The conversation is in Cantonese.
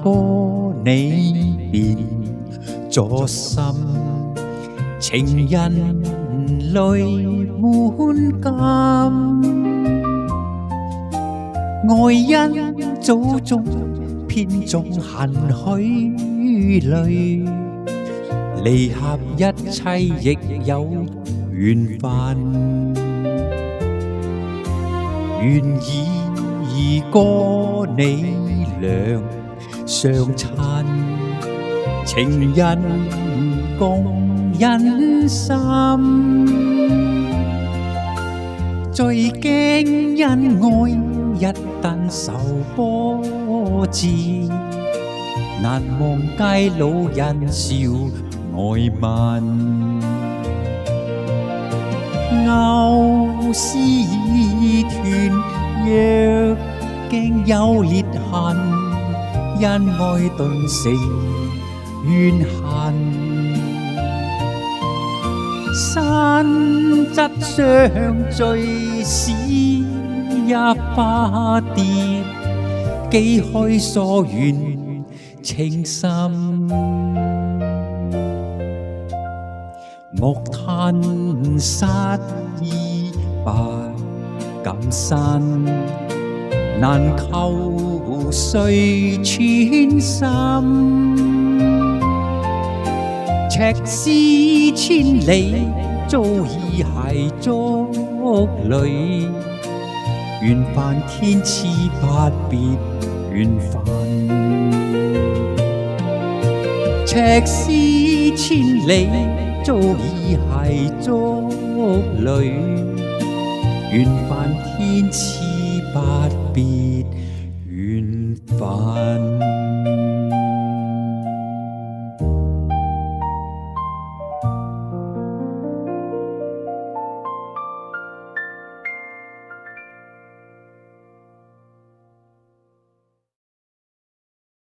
歌你變咗心，情人淚滿襟，愛因祖宗偏種恨許淚，離合一切亦有緣分，願以歌你倆相親，情人共忍心，最驚因愛一旦受波折，難忘街老人笑愛問，藕絲已斷，若驚有裂痕，因愛頓成怨恨。山側相聚時也化蝶，幾許疏遠情深。莫嘆失意不敢伸，難求誰穿心。赤絲千里，早已係竹裏，緣分天賜不別緣分。赤絲千里，早已係竹裏，緣分天賜不別緣分。